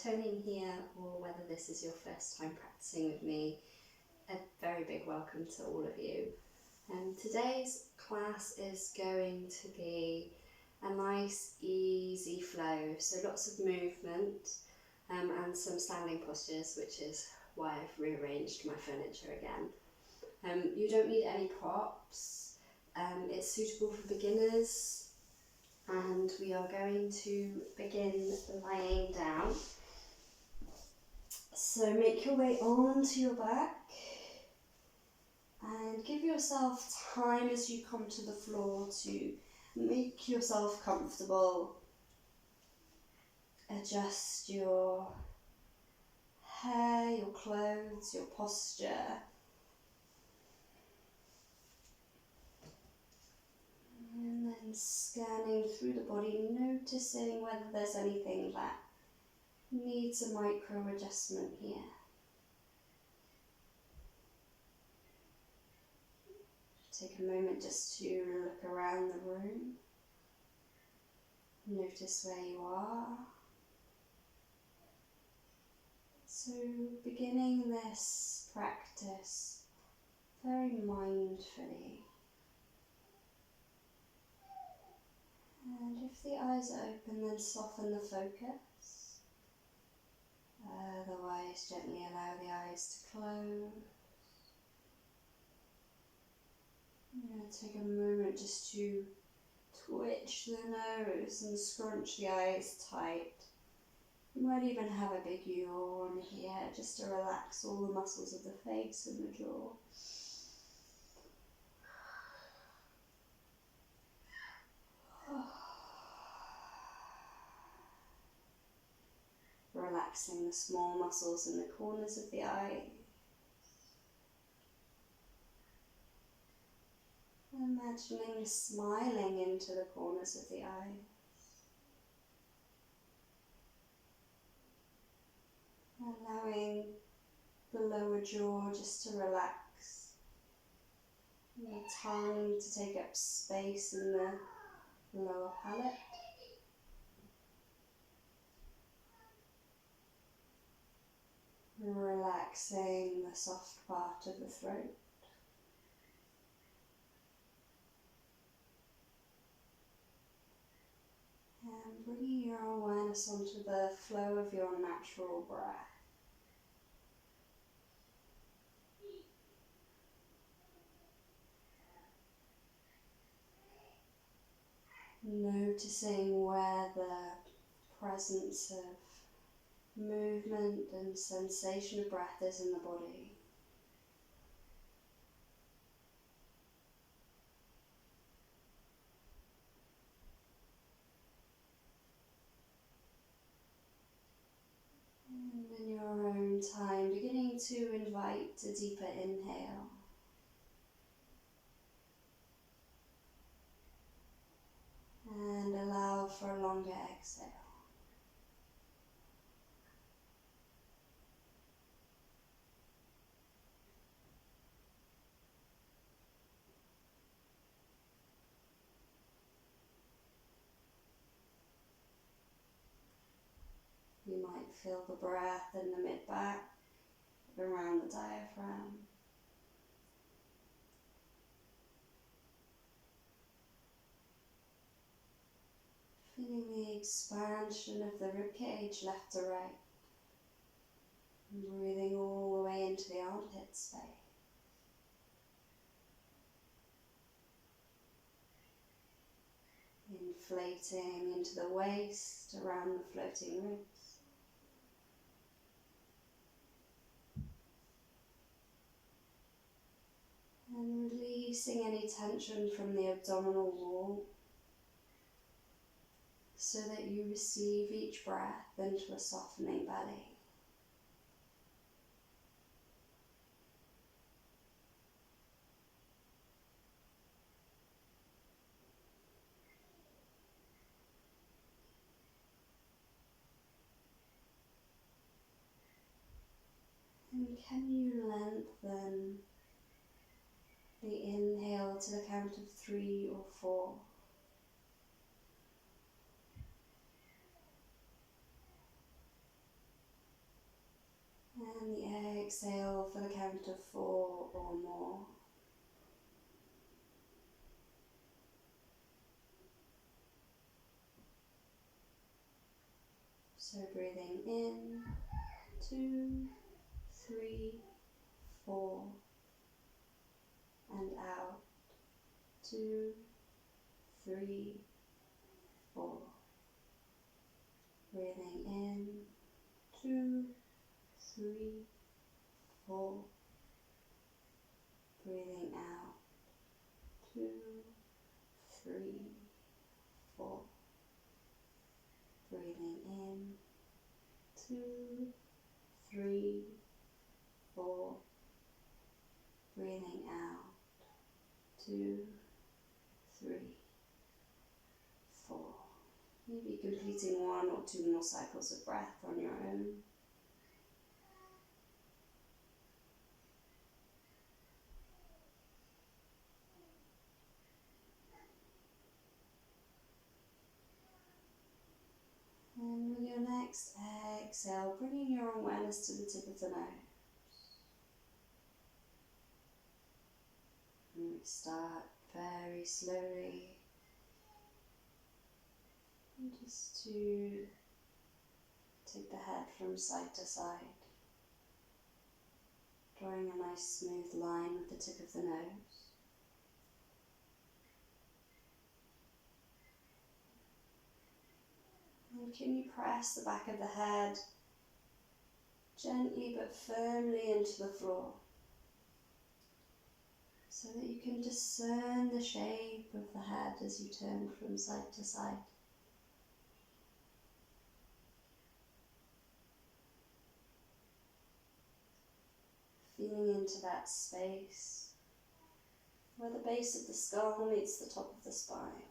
returning here or whether this is your first time practicing with me, a very big welcome to all of you. Today's class is going to be a nice easy flow, so lots of movement and some standing postures, which is why I've rearranged my furniture again. You don't need any props, it's suitable for beginners, and we are going to begin lying down. So make your way onto your back and give yourself time as you come to the floor to make yourself comfortable. Adjust your hair, your clothes, your posture. And then scanning through the body, noticing whether there's anything that needs a micro adjustment here. Take a moment just to look around the room. Notice where you are. So beginning this practice very mindfully. And if the eyes are open, then soften the focus. Otherwise, gently allow the eyes to close. I'm going to take a moment just to twitch the nose and scrunch the eyes tight. You might even have a big yawn here just to relax all the muscles of the face and the jaw. Relaxing the small muscles in the corners of the eye. Imagining smiling into the corners of the eye. Allowing the lower jaw just to relax. And the tongue to take up space in the lower palate. Relaxing the soft part of the throat. And bringing your awareness onto the flow of your natural breath. Noticing where the presence of movement and sensation of breath is in the body. And in your own time, beginning to invite a deeper inhale. And allow for a longer exhale. You might feel the breath in the mid-back, around the diaphragm. Feeling the expansion of the ribcage left to right. And breathing all the way into the armpit space. Inflating into the waist, around the floating ribs. And releasing any tension from the abdominal wall so that you receive each breath into a softening belly. And can you lengthen the inhale to the count of 3 or 4? exhale for the count of 4 or more. So breathing in, 2, 3, 4, and out, 2, 3, 4. Breathing in, 2, 3, 4. Breathing out, 2, 3, 4. Breathing in, 2, 3, 4. Breathing out, 2, 3, 4. Maybe completing 1 or 2 more cycles of breath on your own. And with your next exhale, bringing your awareness to the tip of the nose. And we start very slowly, and just to take the head from side to side, drawing a nice smooth line with the tip of the nose. And can you press the back of the head gently but firmly into the floor, so that you can discern the shape of the head as you turn from side to side. Feeling into that space where the base of the skull meets the top of the spine.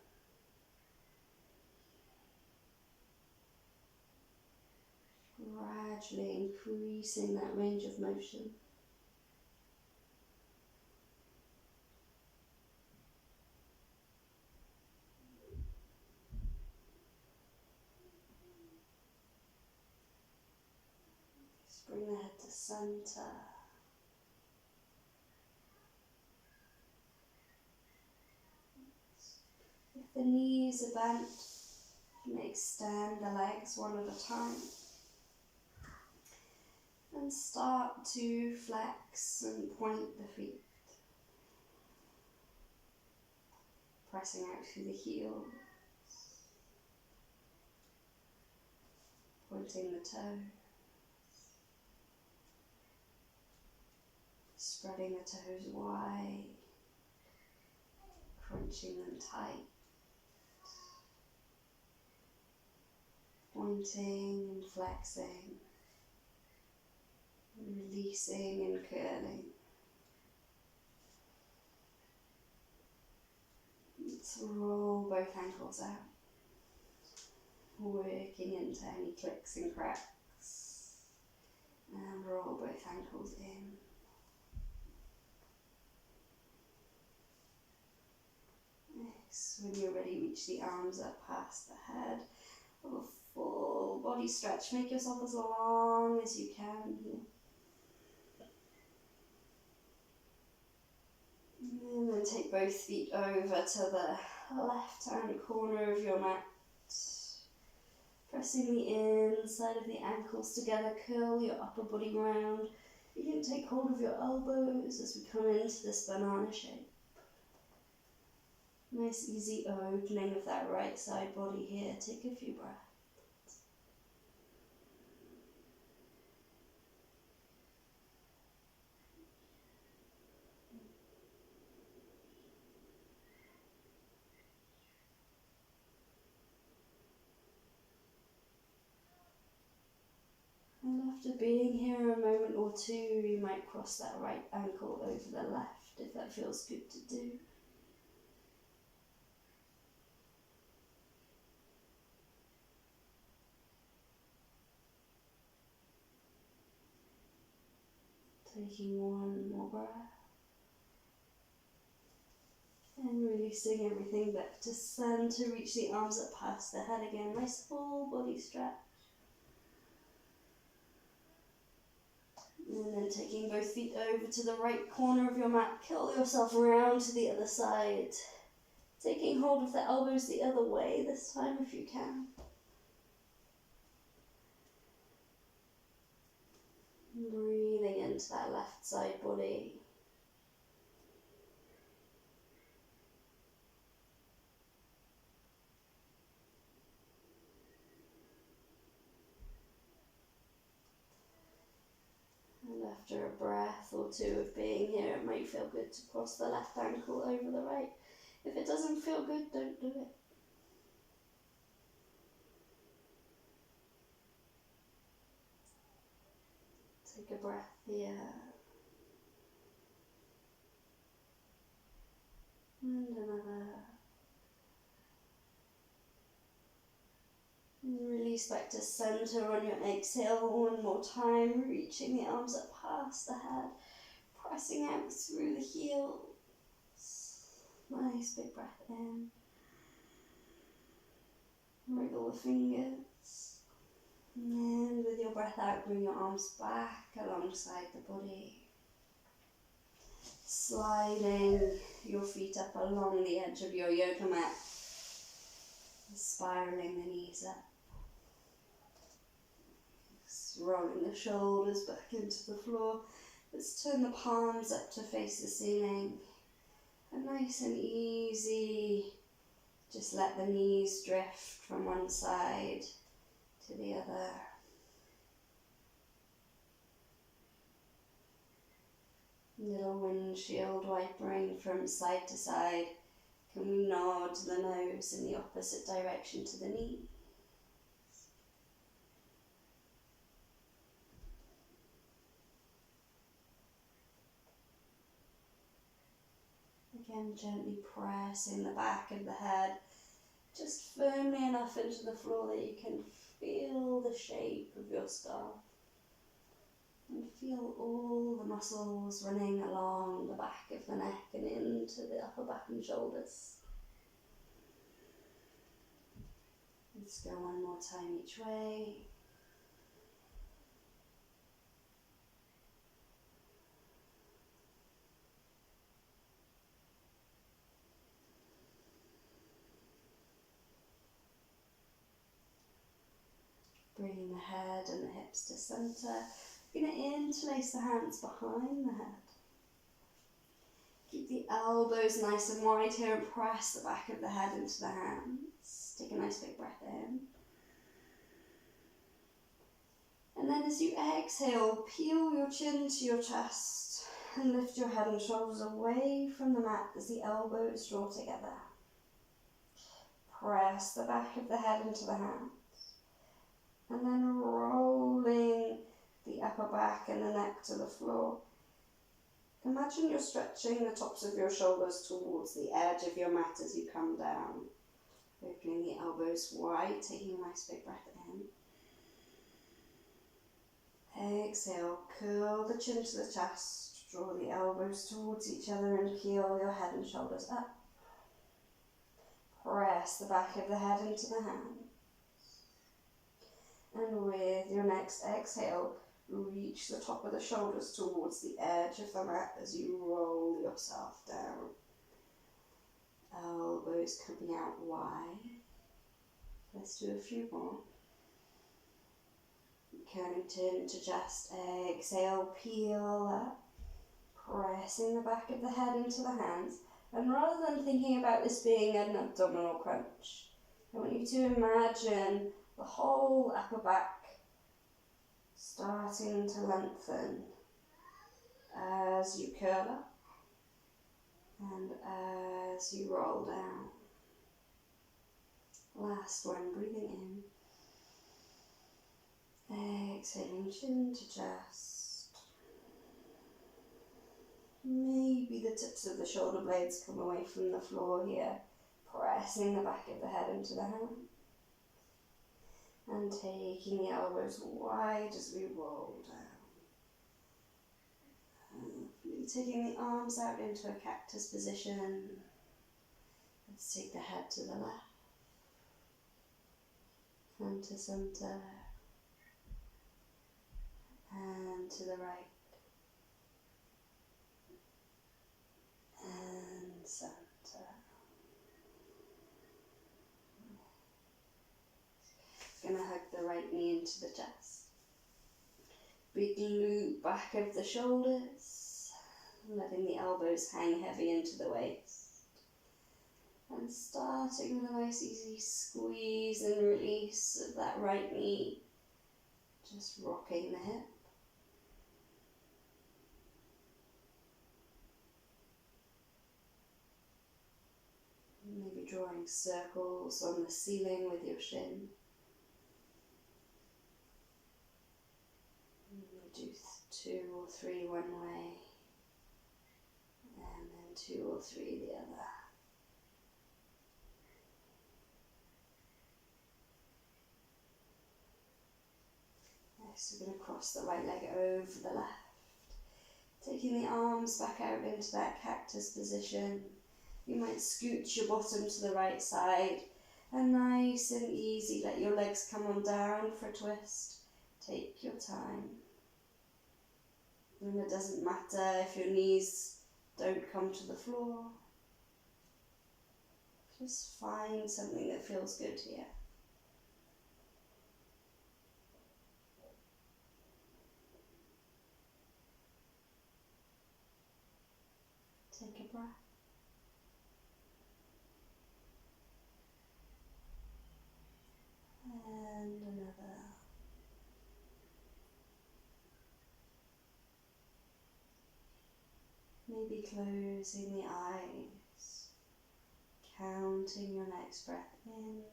Gradually increasing that range of motion. Just bring the head to center. If the knees are bent, you may extend the legs one at a time. And start to flex and point the feet. Pressing out through the heels. Pointing the toes. Spreading the toes wide. Crunching them tight. Pointing and flexing. Releasing and curling. Let's roll both ankles out, working into any clicks and cracks, and roll both ankles in. Next, when you're ready, reach the arms up past the head. Have a full body stretch. Make yourself as long as you can here. And then take both feet over to the left-hand corner of your mat. Pressing the inside of the ankles together, curl your upper body round. You can take hold of your elbows as we come into this banana shape. Nice easy opening of that right side body here. Take a few breaths. And after being here a moment or two, you might cross that right ankle over the left if that feels good to do. Taking one more breath. And releasing everything back to center. Reach the arms up past the head again. Nice full body stretch. And then taking both feet over to the right corner of your mat, curl yourself around to the other side. Taking hold of the elbows the other way this time if you can. Breathing into that left side body. And after a breath or two of being here, it might feel good to cross the left ankle over the right. If it doesn't feel good, don't do it. Take a breath here. And another. And release back to center on your exhale one more time, reaching the arms up past the head, pressing out through the heels. Nice big breath in. Wriggle the fingers. And with your breath out, bring your arms back alongside the body. Sliding your feet up along the edge of your yoga mat. Spiraling the knees up. Rolling the shoulders back into the floor. Let's turn the palms up to face the ceiling. And nice and easy, just let the knees drift from one side to the other. Little windshield wipering from side to side. Can we nod the nose in the opposite direction to the knee? Again, gently pressing the back of the head just firmly enough into the floor that you can feel the shape of your skull. And feel all the muscles running along the back of the neck and into the upper back and shoulders. Let's go one more time each way. Bringing the head and the hips to center. You're going to interlace the hands behind the head. Keep the elbows nice and wide here and press the back of the head into the hands. Take a nice big breath in. And then as you exhale, peel your chin to your chest and lift your head and shoulders away from the mat as the elbows draw together. Press the back of the head into the hands. And then rolling the upper back and the neck to the floor. Imagine you're stretching the tops of your shoulders towards the edge of your mat as you come down. Opening the elbows wide, taking a nice big breath in. Exhale, curl the chin to the chest, draw the elbows towards each other and peel your head and shoulders up. Press the back of the head into the hands. And with your next exhale, reach the top of the shoulders towards the edge of the mat as you roll yourself down. Elbows coming out wide. Let's do a few more. Counting to just exhale, peel up. Pressing the back of the head into the hands. And rather than thinking about this being an abdominal crunch, I want you to imagine the whole upper back starting to lengthen as you curl up and as you roll down. Last one, breathing in. Exhaling chin to chest. Maybe the tips of the shoulder blades come away from the floor here, pressing the back of the head into the hand. And taking the elbows wide as we roll down. And taking the arms out into a cactus position. Let's take the head to the left. And to center. And to the right. into the chest. Big loop back of the shoulders, letting the elbows hang heavy into the waist. And starting with a nice easy squeeze and release of that right knee, just rocking the hip. Maybe drawing circles on the ceiling with your shin. Do 2 or 3 one way, and then 2 or 3 the other. Next we're going to cross the right leg over the left, taking the arms back out into that cactus position. You might scoot your bottom to the right side, and nice and easy let your legs come on down for a twist. Take your time. And it doesn't matter if your knees don't come to the floor. Just find something that feels good here. Take a breath. And another. Maybe closing the eyes, counting your next breath in,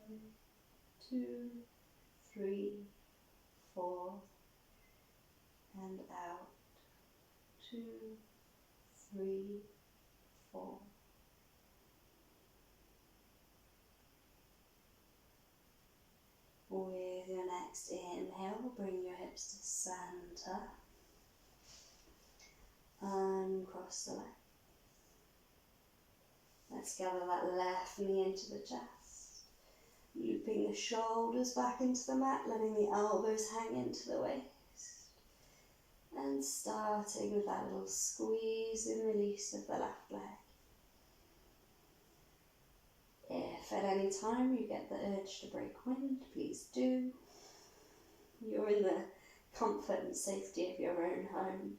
2, 3, 4, and out, 2, 3, 4. With your next inhale, bring your hips to center. Uncross the legs. Let's gather that left knee into the chest. Looping the shoulders back into the mat, letting the elbows hang into the waist. And starting with that little squeeze and release of the left leg. If at any time you get the urge to break wind, please do. You're in the comfort and safety of your own home.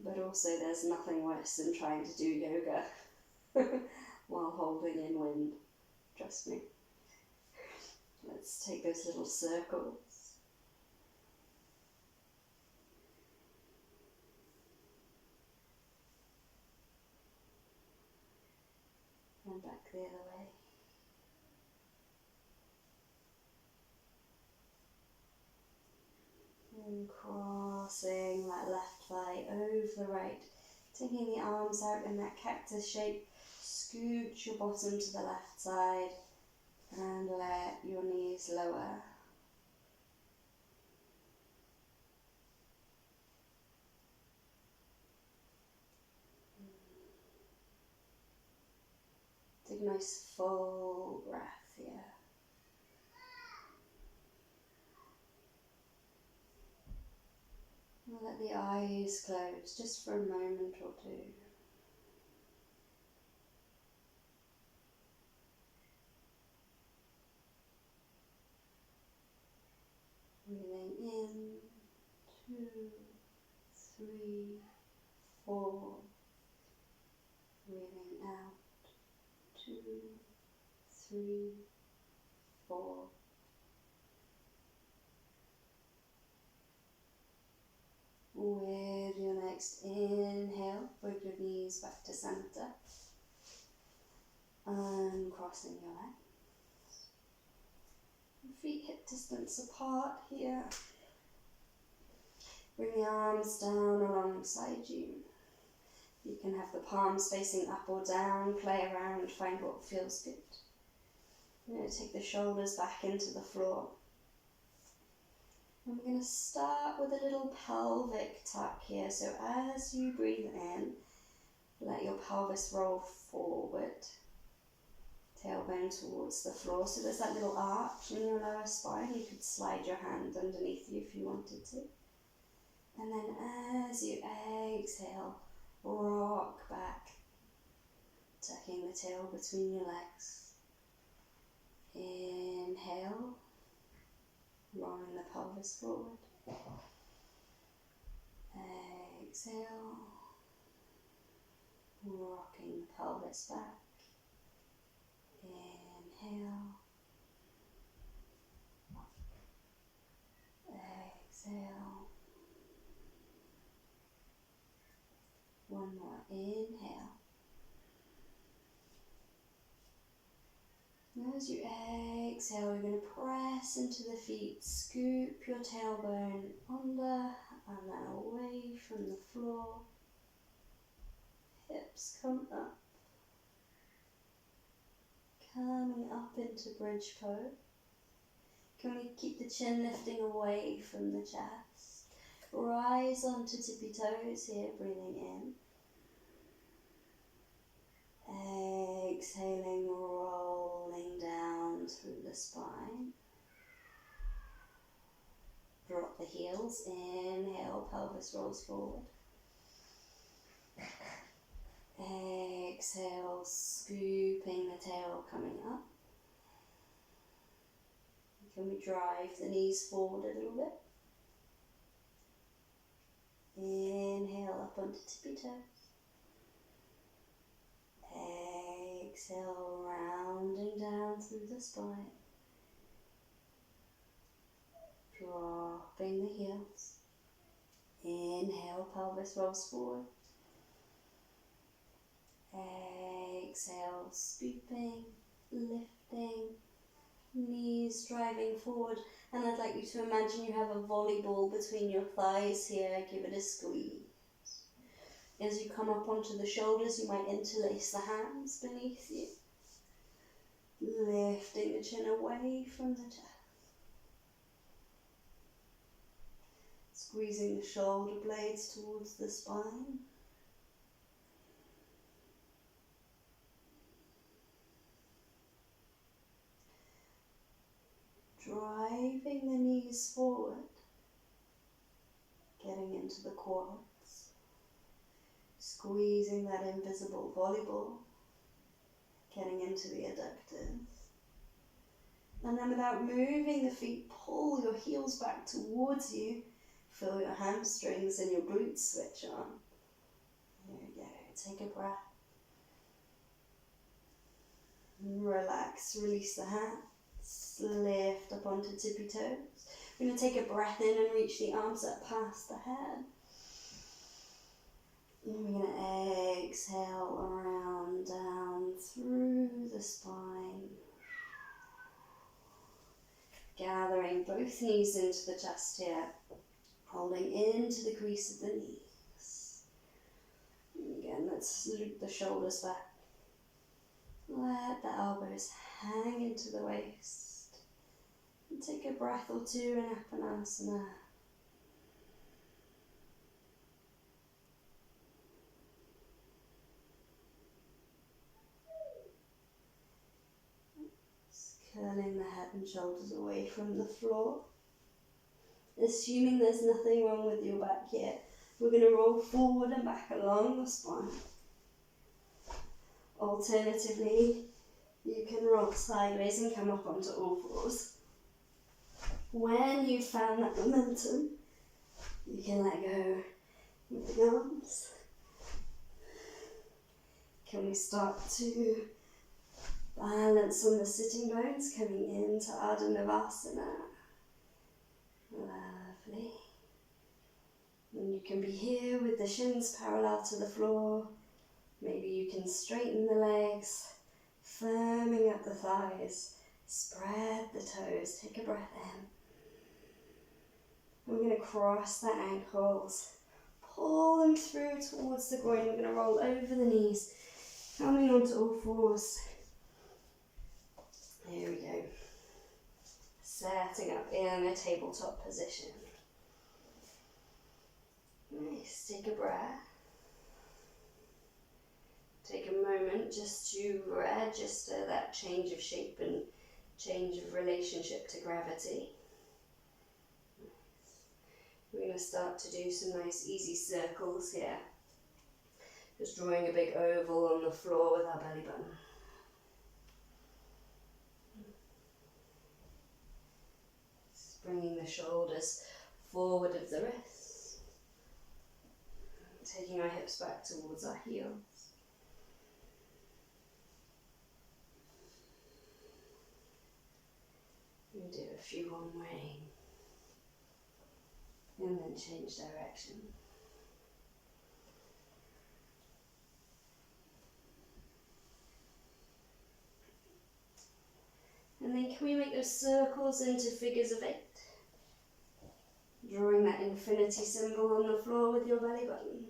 But also there's nothing worse than trying to do yoga while holding in wind. Trust me. Let's take those little circles. And back the other way. And crossing that left thigh over the right, taking the arms out in that cactus shape. Scoot your bottom to the left side and let your knees lower. Take a nice full breath here. And let the eyes close just for a moment or two. Breathing in, 2, 3, 4. Breathing out, 2, 3, 4. With your next inhale, bring your knees back to center. Uncrossing your legs. Feet hip distance apart here. Bring the arms down alongside you. You can have the palms facing up or down, play around, find what feels good. You're going to take the shoulders back into the floor. And we're going to start with a little pelvic tuck here. So as you breathe in, let your pelvis roll forward. Tailbone towards the floor. So there's that little arch in your lower spine. You could slide your hand underneath you if you wanted to. And then as you exhale, rock back, tucking the tail between your legs. Inhale rolling the pelvis forward. Exhale, rocking the pelvis back. Inhale, exhale. One more, inhale. And as you exhale, you're going to press into the feet, scoop your tailbone under and then away from the floor. Hips come up, coming up into bridge pose. Can we keep the chin lifting away from the chest? Rise onto tippy toes here, breathing in. Exhaling, rolling down through the spine. Drop the heels, inhale, pelvis rolls forward. Exhale, scooping the tail coming up. Can we drive the knees forward a little bit? Inhale up onto tippy toes. Exhale, rounding down through the spine. Dropping the heels. Inhale, pelvis rolls forward. Exhale, scooping, lifting, knees driving forward. And I'd like you to imagine you have a volleyball between your thighs here. Give it a squeeze. As you come up onto the shoulders, you might interlace the hands beneath you. Lifting the chin away from the chest. Squeezing the shoulder blades towards the spine. Driving the knees forward. Getting into the quads. Squeezing that invisible volleyball, getting into the adductors. And then without moving the feet, pull your heels back towards you. Feel your hamstrings and your glutes switch on. There we go. Take a breath. Relax, release the hands. Lift up onto tippy toes. We're going to take a breath in and reach the arms up past the head. And we're going to exhale around, down through the spine. Gathering both knees into the chest here. Holding into the crease of the knees. And again, let's loop the shoulders back. Let the elbows hang into the waist. And take a breath or two in Apanasana. Curling the head and shoulders away from the floor. Assuming there's nothing wrong with your back yet, we're going to roll forward and back along the spine. Alternatively, you can roll sideways and come up onto all fours. When you've found that momentum, you can let go with the arms. Can we start to balance on the sitting bones, coming into Ardha Navasana. Lovely. And you can be here with the shins parallel to the floor. Maybe you can straighten the legs, firming up the thighs, spread the toes, take a breath in. We're going to cross the ankles, pull them through towards the groin. We're going to roll over the knees, coming onto all fours. Here we go. Setting up in a tabletop position. Nice, take a breath. Take a moment just to register that change of shape and change of relationship to gravity. We're going to start to do some nice easy circles here. Just drawing a big oval on the floor with our belly button. bringing the shoulders forward of the wrists, taking our hips back towards our heels. We'll do a few one way, and then change direction. And then can we make those circles into figures of 8? Drawing that infinity symbol on the floor with your belly button.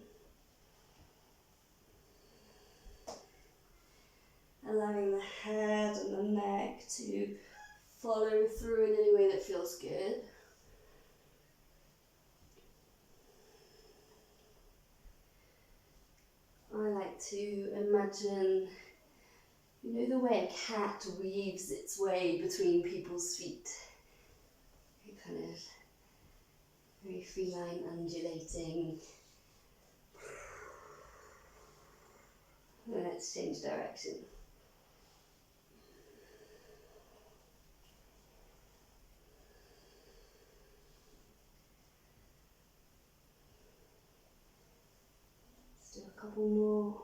Allowing the head and the neck to follow through in any way that feels good. I like to imagine, you know, the way a cat weaves its way between people's feet. It kind of very feline, undulating. And let's change direction. Let's do a couple more.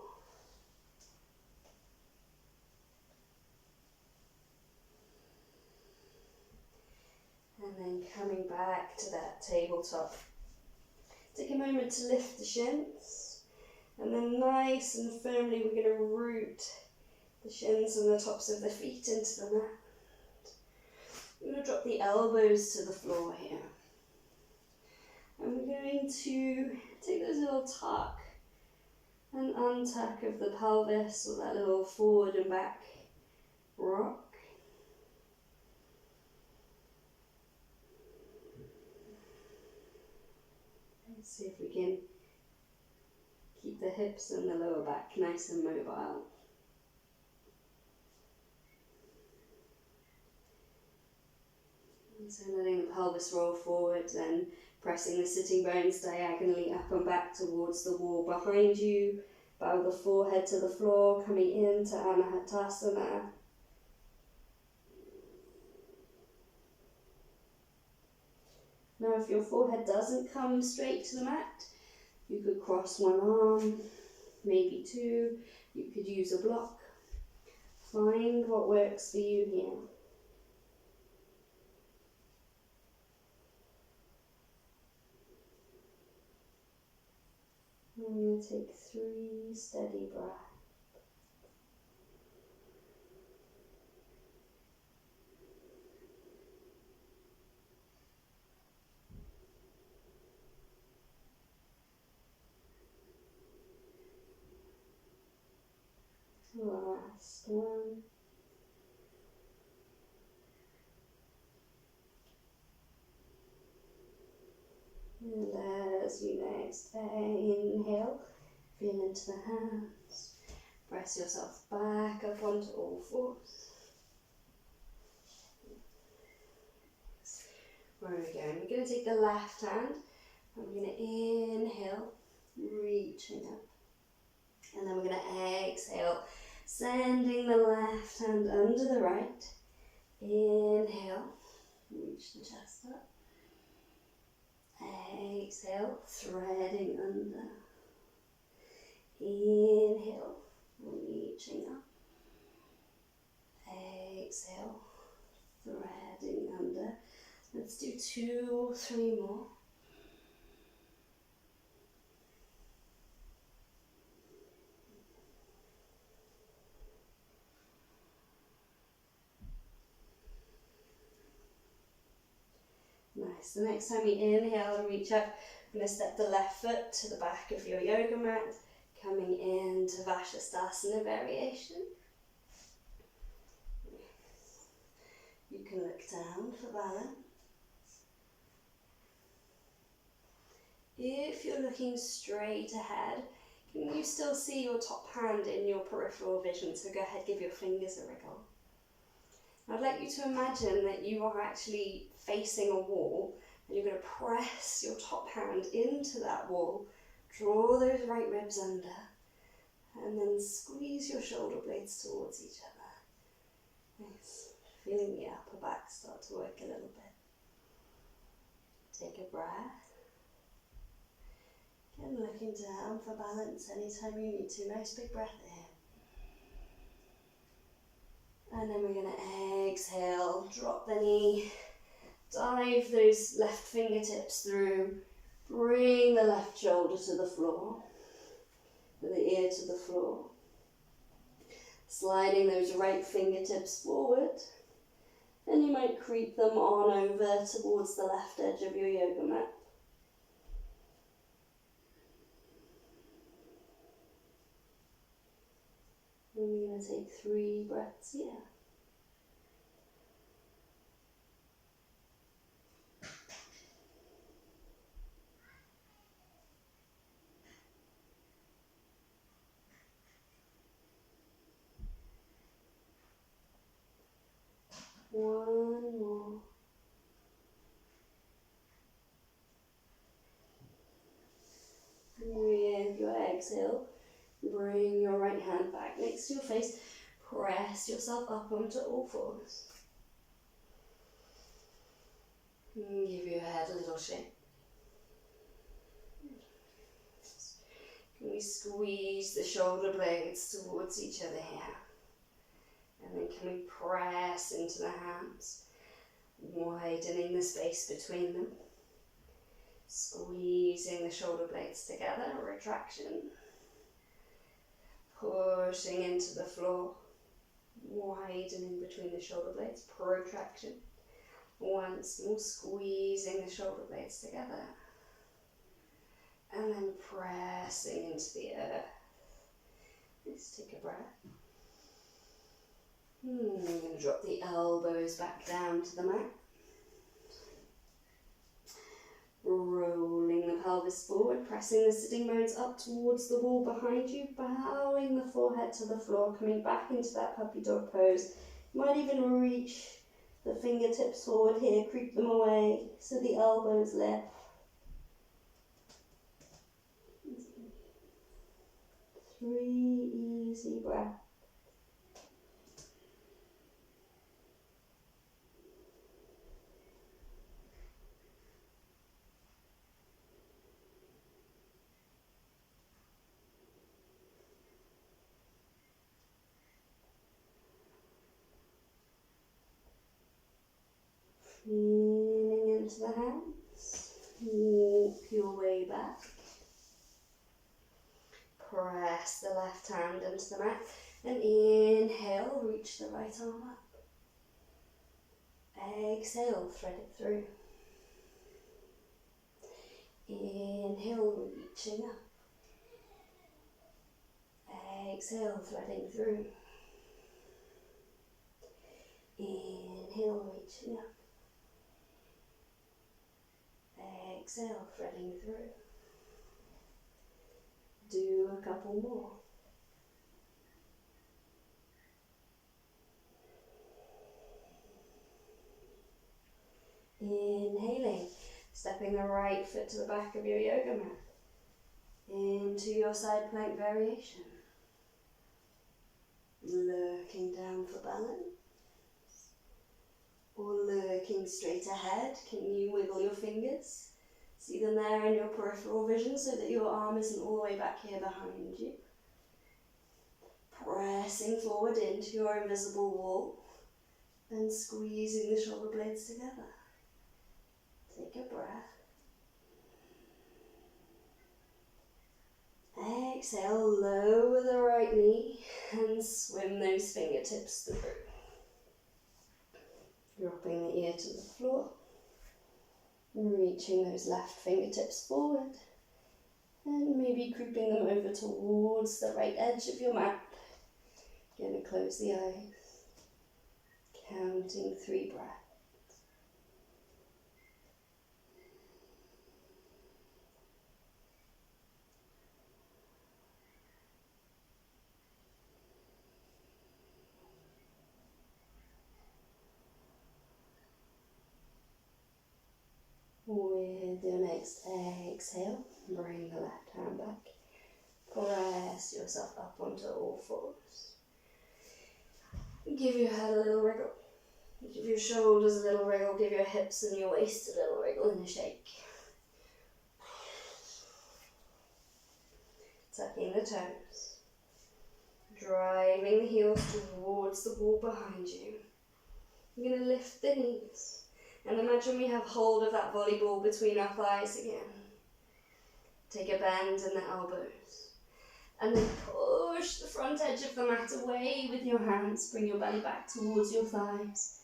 And then coming back to that tabletop. Take a moment to lift the shins, and then nice and firmly we're going to root the shins and the tops of the feet into the mat. We're going to drop the elbows to the floor here. And we're going to take those little tuck and untuck of the pelvis, or that little forward and back rock. See if we can keep the hips and the lower back nice and mobile. And so letting the pelvis roll forward, then pressing the sitting bones diagonally up and back towards the wall behind you. Bow the forehead to the floor, coming into Anahatasana. Now if your forehead doesn't come straight to the mat, you could cross one arm, maybe two. You could use a block. Find what works for you here. I'm going to take 3 steady breaths. Last one. And as you next inhale, feel into the hands. Press yourself back up onto all fours. Where are we going? We're going to take the left hand and we're going to inhale, reaching up. And then we're going to exhale, sending the left hand under the right. Inhale, reach the chest up. Exhale, threading under. Inhale, reaching up. Exhale, threading under. Let's do 2 or 3 more. Nice. The next time you inhale and reach up, I'm going to step the left foot to the back of your yoga mat, coming into Vashisthasana variation. You can look down for balance. If you're looking straight ahead, can you still see your top hand in your peripheral vision? So go ahead, give your fingers a wriggle. I'd like you to imagine that you are actually facing a wall and you're going to press your top hand into that wall, draw those right ribs under, and then squeeze your shoulder blades towards each other. Nice. Feeling the upper back start to work a little bit. Take a breath. Again, looking down for balance anytime you need to. Nice big breath in. And then we're going to exhale, drop the knee, dive those left fingertips through, bring the left shoulder to the floor, the ear to the floor. Sliding those right fingertips forward, and you might creep them on over towards the left edge of your yoga mat. And we're going to take 3 breaths here. One more. With your exhale, bring your right hand back next to your face. Press yourself up onto all fours. And give your head a little shake. Can we squeeze the shoulder blades towards each other here? And then can we press into the hands, widening the space between them. Squeezing the shoulder blades together, retraction. Pushing into the floor, widening between the shoulder blades, protraction. Once more, squeezing the shoulder blades together. And then pressing into the earth. Let's take a breath. I'm going to drop the elbows back down to the mat. Rolling the pelvis forward, pressing the sitting bones up towards the wall behind you, bowing the forehead to the floor, coming back into that puppy dog pose. You might even reach the fingertips forward here, creep them away so the elbows lift. 3 easy breaths. Leaning into the hands, walk your way back. Press the left hand into the mat and inhale, reach the right arm up. Exhale, thread it through. Inhale, reaching up. Exhale, threading through. Inhale, reaching up. Exhale, threading through. Do a couple more. Inhaling, stepping the right foot to the back of your yoga mat into your side plank variation. Looking down for balance or looking straight ahead. Can you wiggle your fingers? See them there in your peripheral vision so that your arm isn't all the way back here behind you. Pressing forward into your invisible wall and squeezing the shoulder blades together. Take a breath. Exhale, lower the right knee and swim those fingertips through. Dropping the ear to the floor. Reaching those left fingertips forward and maybe creeping them over towards the right edge of your mat. Going to close the eyes, counting 3 breaths. With your next exhale, bring the left hand back. Press yourself up onto all fours. Give your head a little wriggle. Give your shoulders a little wriggle, give your hips and your waist a little wriggle and a shake. Tucking the toes. Driving the heels towards the wall behind you. You're going to lift the knees. And imagine we have hold of that volleyball between our thighs again. Take a bend in the elbows. And then push the front edge of the mat away with your hands. Bring your belly back towards your thighs.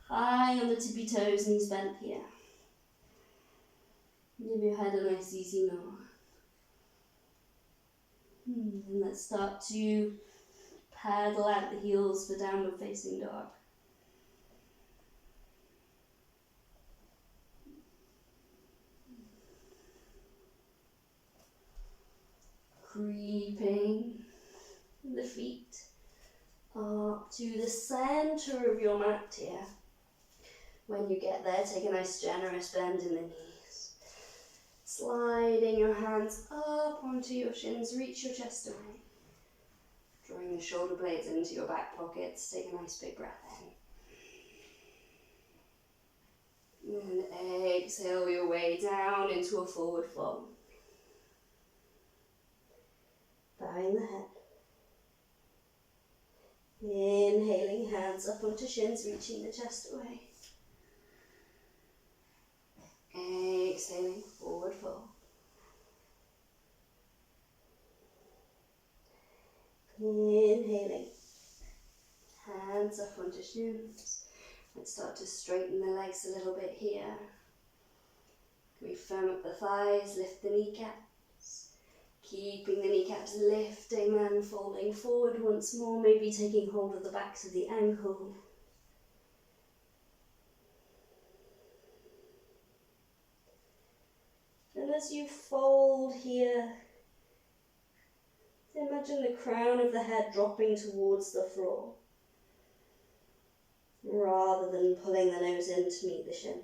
High on the tippy toes, knees bent here. Give your head a nice easy nod. And let's start to paddle out the heels for downward facing dog. Creeping the feet up to the center of your mat here. When you get there, take a nice generous bend in the knees. Sliding your hands up onto your shins, reach your chest away. Drawing the shoulder blades into your back pockets, take a nice big breath in. And exhale your way down into a forward fold. Bowing the head. Inhaling, hands up onto shins, reaching the chest away. Exhaling, forward fold. Inhaling, hands up onto shins. Let's start to straighten the legs a little bit here. Can we firm up the thighs, lift the kneecaps. Keeping the kneecaps lifting, then folding forward once more, maybe taking hold of the backs of the ankle. And as you fold here, imagine the crown of the head dropping towards the floor, rather than pulling the nose in to meet the shin.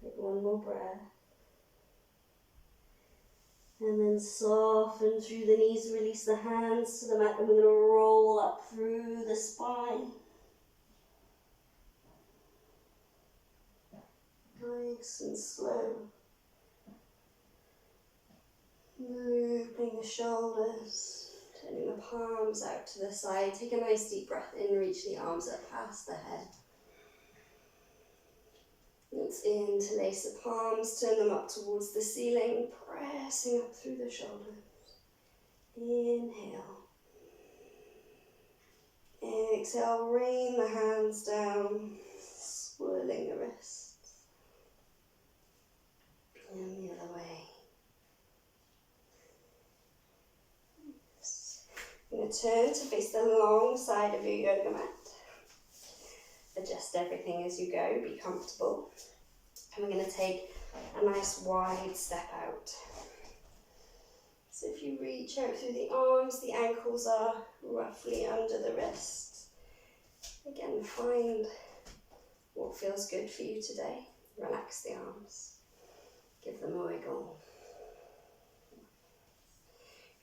Take one more breath. And then soften through the knees, release the hands to the mat, and we're going to roll up through the spine. Nice and slow. Looping the shoulders, turning the palms out to the side. Take a nice deep breath in, reach the arms up past the head. Let's interlace the palms, turn them up towards the ceiling, pressing up through the shoulders. Inhale. Exhale, rain the hands down, swirling the wrists. And the other way. You're going to turn to face the long side of your yoga mat. Adjust everything as you go, be comfortable. And we're going to take a nice wide step out. So if you reach out through the arms, the ankles are roughly under the wrists. Again, find what feels good for you today. Relax the arms. Give them a wiggle.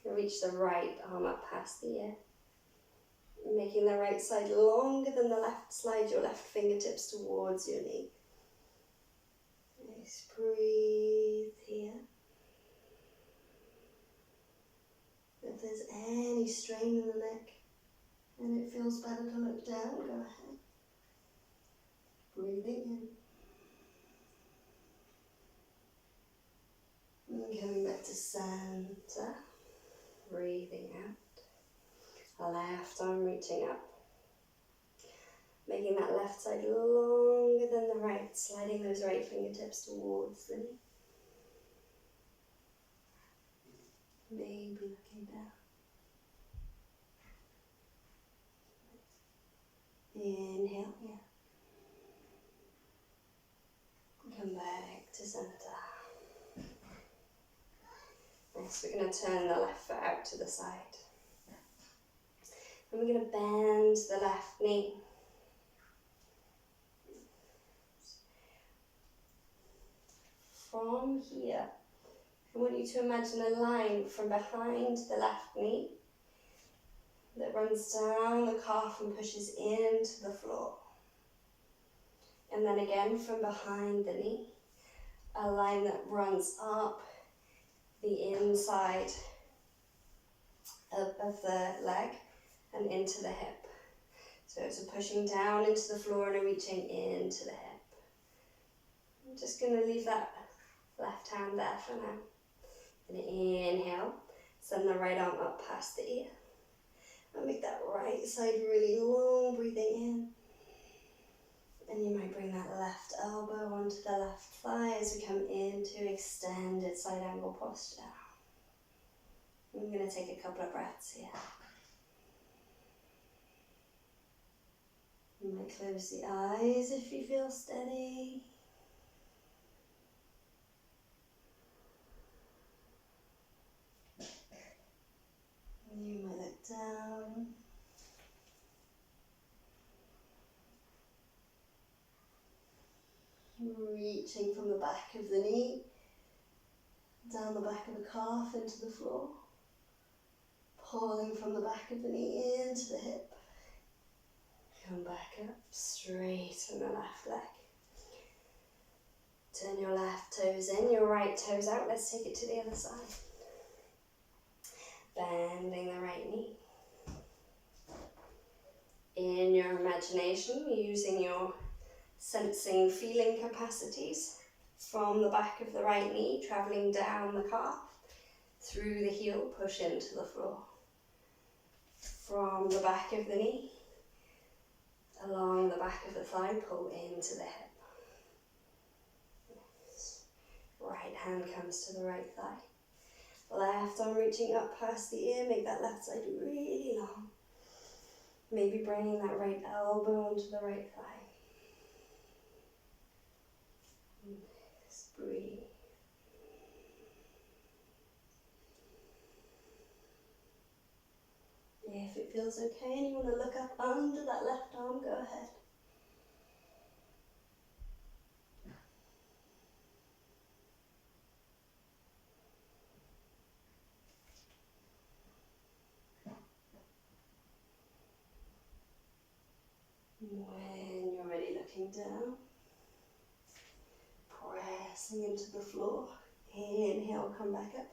Reach the right arm up past the ear. Making the right side longer than the left, slide your left fingertips towards your knee. Nice, breathe here. If there's any strain in the neck and it feels better to look down, go ahead. Breathing in. And coming back to center. Breathing out. Left arm reaching up. Making that left side longer than the right, sliding those right fingertips towards the knee. Maybe looking down. Inhale, yeah. Come back to center. Nice, we're going to turn the left foot out to the side. And we're going to bend the left knee. From here, I want you to imagine a line from behind the left knee that runs down the calf and pushes into the floor. And then again from behind the knee, a line that runs up the inside of the leg and into the hip. So it's a pushing down into the floor and a reaching into the hip. I'm just going to leave that left hand there for now. And inhale, send the right arm up past the ear. And make that right side really long, breathing in. And you might bring that left elbow onto the left thigh as we come into extended side angle posture. I'm going to take a couple of breaths here. You might close the eyes if you feel steady. And you might look down. Reaching from the back of the knee, down the back of the calf into the floor. Pulling from the back of the knee into the hip. Come back up, straighten the left leg. Turn your left toes in, your right toes out. Let's take it to the other side. Bending the right knee. In your imagination, using your sensing, feeling capacities from the back of the right knee, traveling down the calf, through the heel, push into the floor. From the back of the knee, along the back of the thigh, pull into the hip. Right hand comes to the right thigh. Left arm reaching up past the ear, make that left side really long. Maybe bringing that right elbow onto the right thigh. Just breathe. If it feels okay and you want to look up under that left arm, go ahead. When you're ready, looking down, pressing into the floor. Inhale, come back up,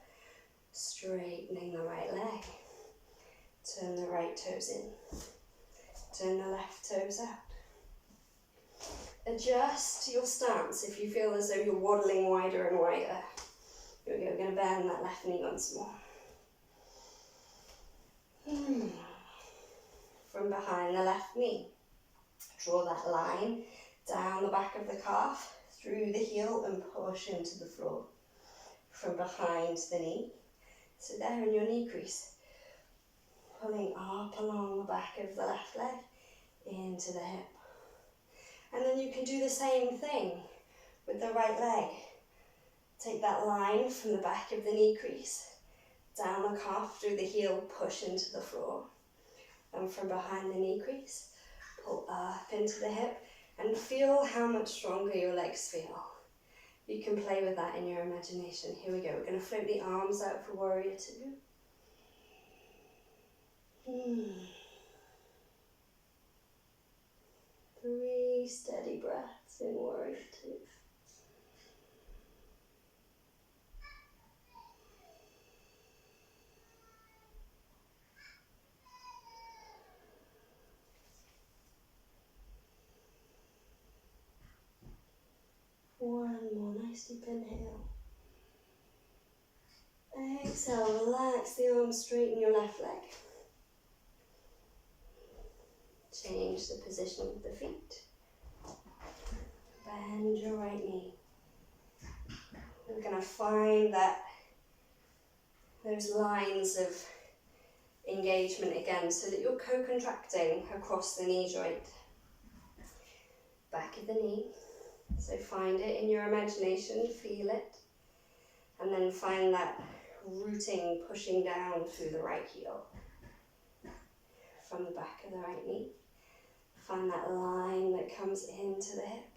straightening the right leg. Turn the right toes in, turn the left toes out. Adjust your stance if you feel as though you're waddling wider and wider. Here we go, we're going to bend that left knee once more. From behind the left knee, draw that line down the back of the calf, through the heel and push into the floor. From behind the knee, so there in your knee crease. Pulling up along the back of the left leg into the hip. And then you can do the same thing with the right leg. Take that line from the back of the knee crease, down the calf, through the heel, push into the floor. And from behind the knee crease, pull up into the hip and feel how much stronger your legs feel. You can play with that in your imagination. Here we go, we're going to float the arms out for warrior two. 3 steady breaths in warrior two. One more nice deep inhale. Exhale, relax the arms, straighten your left leg. Change the position of the feet. Bend your right knee. We're going to find those lines of engagement again so that you're co-contracting across the knee joint. Back of the knee. So find it in your imagination, feel it. And then find that rooting, pushing down through the right heel. From the back of the right knee. Find that line that comes into the hip.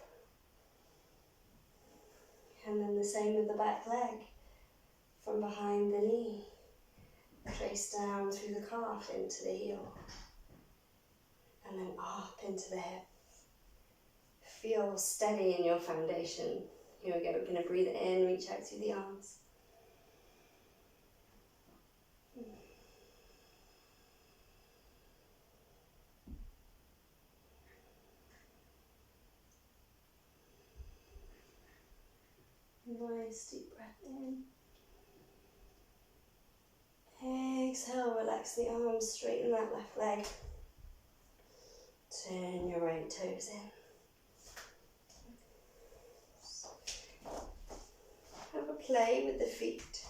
And then the same with the back leg. From behind the knee. Trace down through the calf into the heel. And then up into the hip. Feel steady in your foundation. Here we go, we're going to breathe in, reach out through the arms. Nice deep breath in. Exhale, relax the arms, straighten that left leg. Turn your right toes in. Have a play with the feet.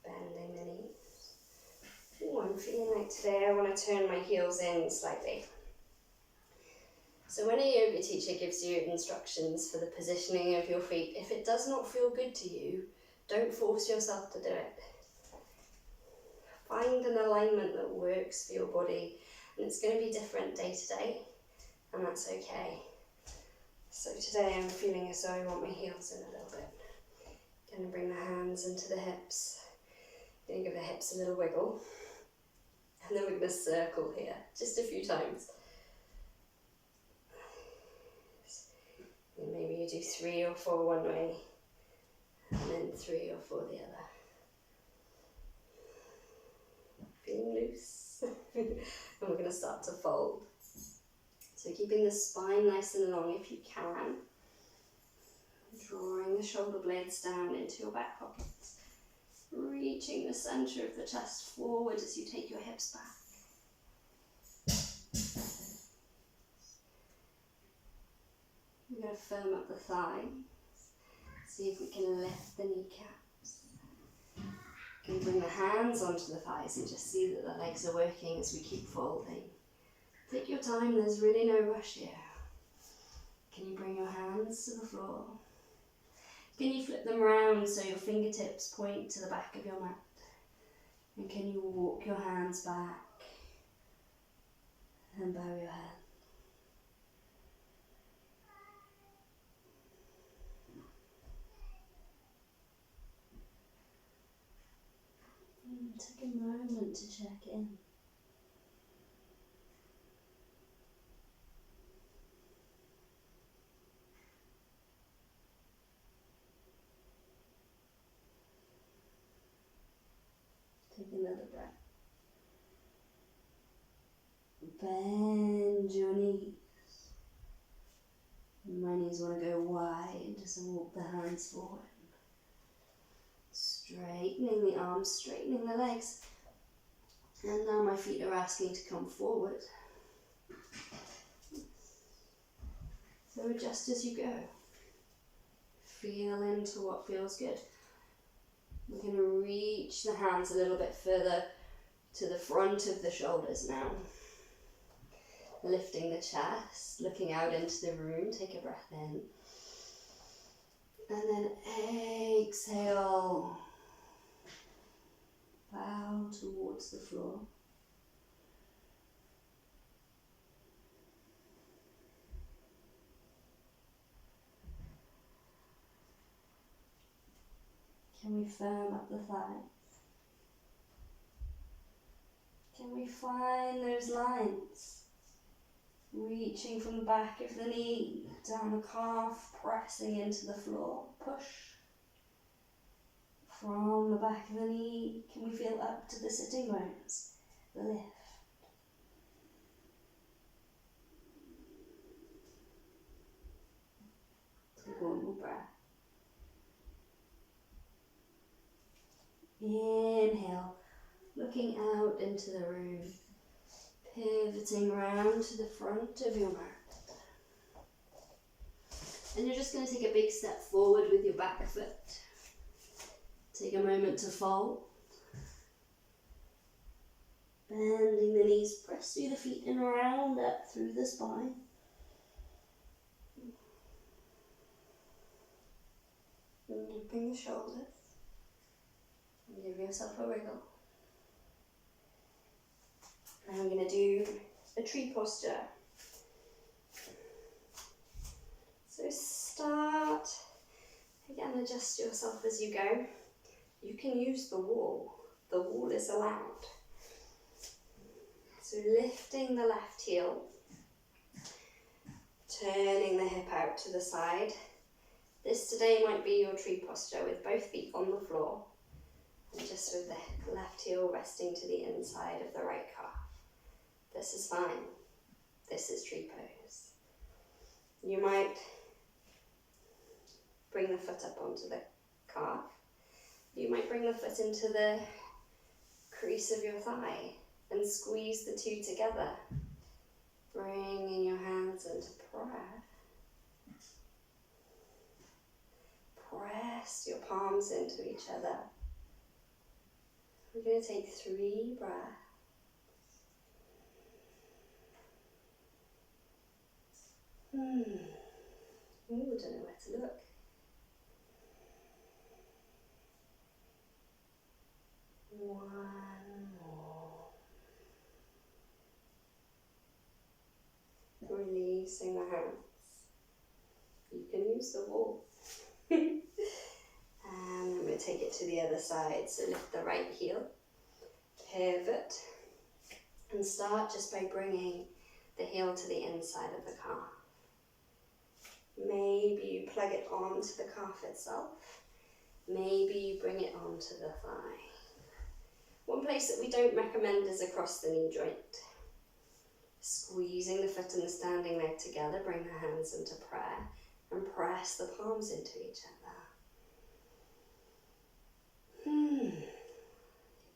Bending the knees. I'm feeling like today I want to turn my heels in slightly. So when a yoga teacher gives you instructions for the positioning of your feet, if it does not feel good to you, don't force yourself to do it. Find an alignment that works for your body, and it's going to be different day to day, and that's okay. So today I'm feeling as though I want my heels in a little bit. Going to bring the hands into the hips. Going to give the hips a little wiggle. And then we're going to circle here, just a few times. And maybe you do 3 or 4 one way, and then 3 or 4 the other. Feeling loose. And we're going to start to fold. So keeping the spine nice and long if you can. Drawing the shoulder blades down into your back pockets. Reaching the centre of the chest forward as you take your hips back. We're going to firm up the thighs. See if we can lift the kneecaps. You can bring the hands onto the thighs and just see that the legs are working as we keep folding. Take your time, there's really no rush here. Can you bring your hands to the floor? Can you flip them around so your fingertips point to the back of your mat? And can you walk your hands back and bow your head? Take a moment to check in. Take another breath. Bend your knees. My knees want to go wide, so walk the hands forward. Straightening the arms, straightening the legs. And now my feet are asking to come forward. So adjust as you go. Feel into what feels good. We're going to reach the hands a little bit further to the front of the shoulders now. Lifting the chest, looking out into the room, take a breath in. And then exhale. Bow towards the floor. Can we firm up the thighs? Can we find those lines? Reaching from the back of the knee, down the calf, pressing into the floor. Push. From the back of the knee, can we feel up to the sitting bones? The lift. Take one more breath. Inhale, looking out into the room, pivoting round to the front of your mat. And you're just going to take a big step forward with your back foot. Take a moment to fold. Bending the knees, press through the feet and round up through the spine. Looping the shoulders. Give yourself a wiggle. Now I'm going to do a tree posture. So start Again, adjust yourself as you go. You can use the wall. The wall is allowed. So lifting the left heel, turning the hip out to the side. This today might be your tree posture with both feet on the floor and just with the left heel resting to the inside of the right calf. This is fine. This is tree pose. You might bring the foot up onto the calf. You might bring the foot into the crease of your thigh and squeeze the two together. Bringing your hands into prayer. Press your palms into each other. We're going to take 3 breaths. Ooh, don't know where to look. One more. Releasing the hands. You can use the wall. And then we'll take it to the other side. So lift the right heel, pivot, and start just by bringing the heel to the inside of the calf. Maybe you plug it onto the calf itself. Maybe you bring it onto the thigh. One place that we don't recommend is across the knee joint. Squeezing the foot and the standing leg together, bring the hands into prayer and press the palms into each other.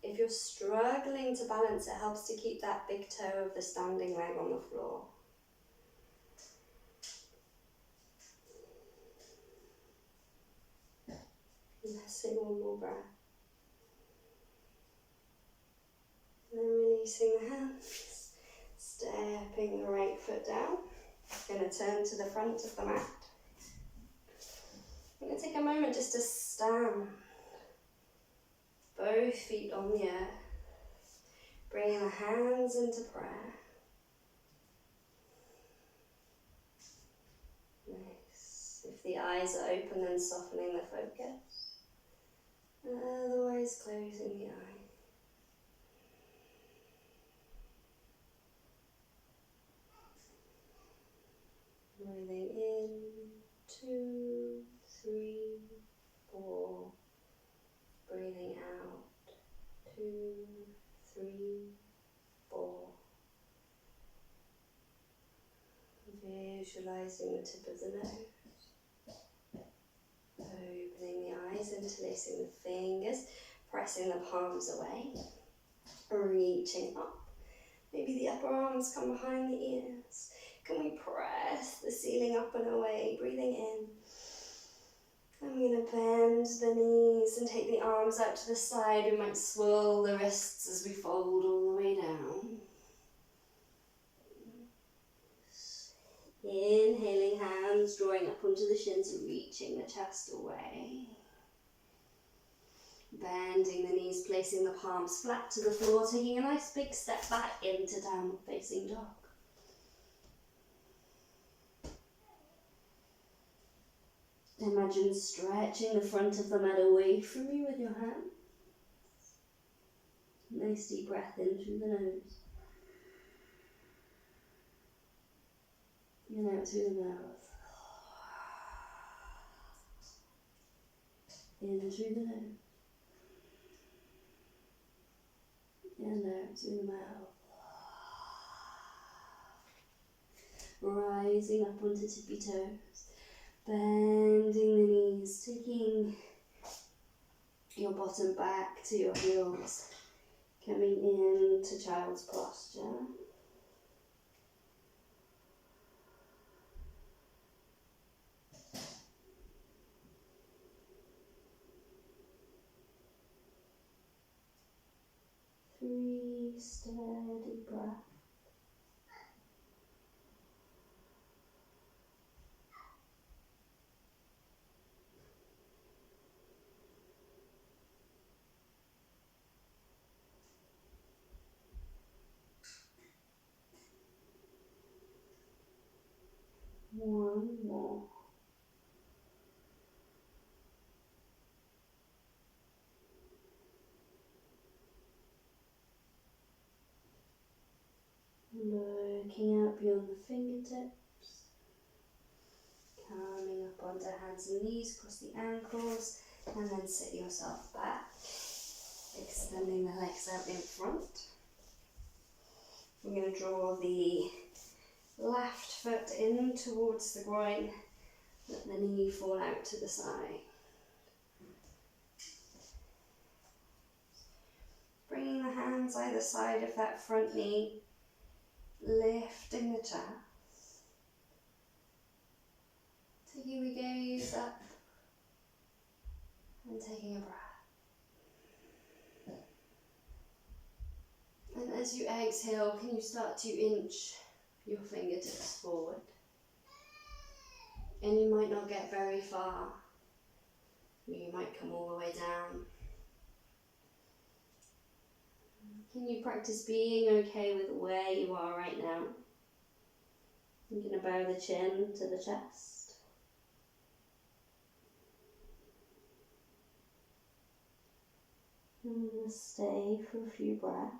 If you're struggling to balance, it helps to keep that big toe of the standing leg on the floor. Let's take one more breath. And then releasing the hands, stepping the right foot down. Going to turn to the front of the mat. I'm going to take a moment just to stand. Both feet on the earth. Bringing the hands into prayer. Nice. If the eyes are open, then softening the focus. Otherwise, closing the eye. Breathing in, 2, 3, 4. Breathing out, 2, 3, 4. Visualizing the tip of the nose. Opening the eyes, interlacing the fingers, pressing the palms away. Reaching up. Maybe the upper arms come behind the ears. Can we press the ceiling up and away, breathing in. I'm going to bend the knees and take the arms out to the side. We might swirl the wrists as we fold all the way down. Inhaling, hands drawing up onto the shins, reaching the chest away. Bending the knees, placing the palms flat to the floor, taking a nice big step back into downward facing dog. Imagine stretching the front of the mat away from you with your hands. Nice deep breath in through the nose. And out through the mouth. In through the nose. And out through the mouth. Rising up onto tippy toes. Bending the knees, taking your bottom back to your heels, coming into child's posture. Three steady breaths. One more. Looking out beyond the fingertips, coming up onto hands and knees, cross the ankles, and then sit yourself back, extending the legs out in front. We're going to draw the left foot in towards the groin, let the knee fall out to the side. Bringing the hands either side of that front knee, lifting the chest. Taking the gaze up and taking a breath. And as you exhale, can you start to inch your fingertips forward? And you might not get very far. You might come all the way down. Can you practice being okay with where you are right now? You're going to bow the chin to the chest. And just stay for a few breaths.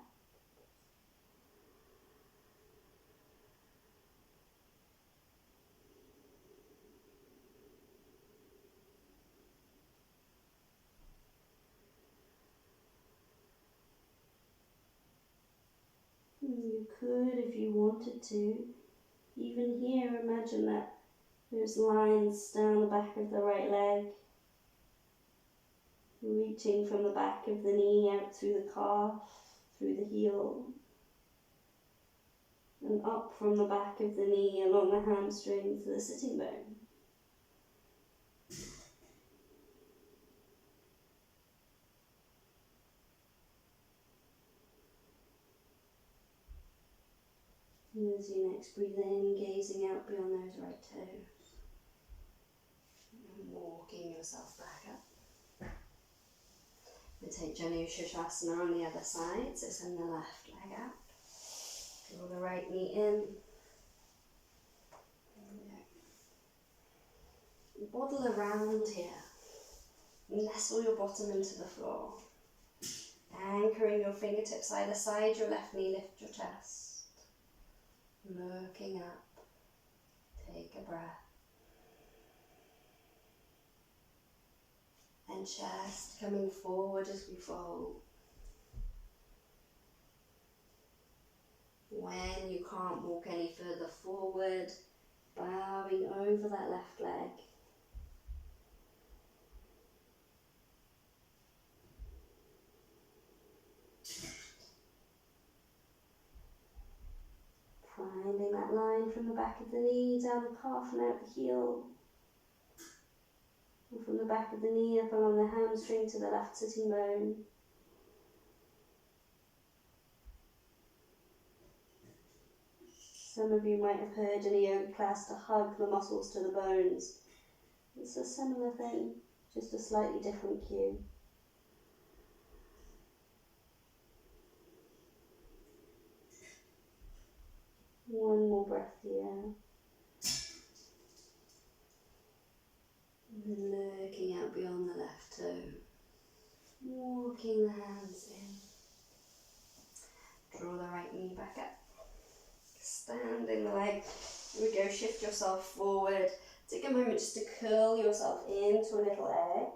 You could, if you wanted to, even here, imagine that there's lines down the back of the right leg, reaching from the back of the knee out through the calf, through the heel, and up from the back of the knee along the hamstring to the sitting bone. And as you next breathe in, gazing out beyond those right toes, and walking yourself back up. And take Janu Sirsasana on the other side, so send the left leg out. Draw the right knee in. Waddle around here. Nestle your bottom into the floor. Anchoring your fingertips either side, your left knee, lift your chest. Looking up, take a breath. And chest coming forward as we fold. When you can't walk any further forward, bowing over that left leg. Finding that line from the back of the knee, down the calf and out the heel. And from the back of the knee up along the hamstring to the left sitting bone. Some of you might have heard in a yoga class to hug the muscles to the bones. It's a similar thing, just a slightly different cue. One more breath here. Looking out beyond the left toe. Walking the hands in. Draw the right knee back up. Extending the leg. Here we go, shift yourself forward. Take a moment just to curl yourself into a little egg.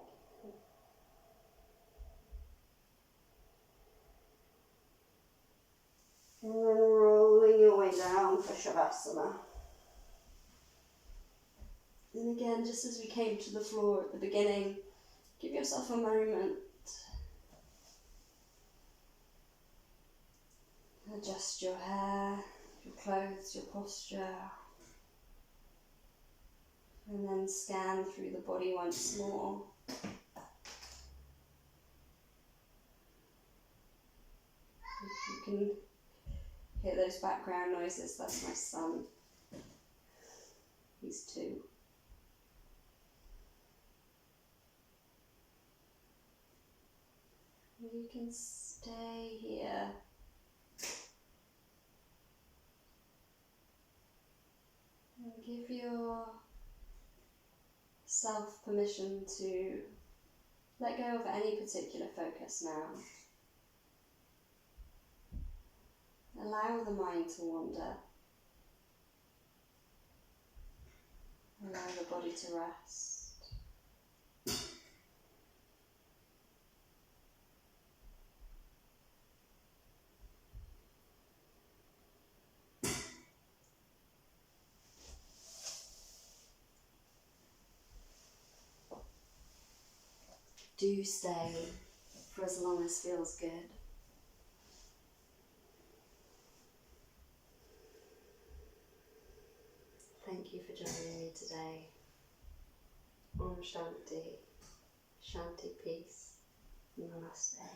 And then rolling your way down for Shavasana. And again, just as we came to the floor at the beginning, give yourself a moment. Adjust your hair, your clothes, your posture. And then scan through the body once more. If you can hear those background noises, that's my son. He's 2. You can stay here. And give yourself permission to let go of any particular focus now. Allow the mind to wander. Allow the body to rest. Do stay for as long as feels good. Thank you for joining me today. Om Shanti, Shanti peace, Namaste.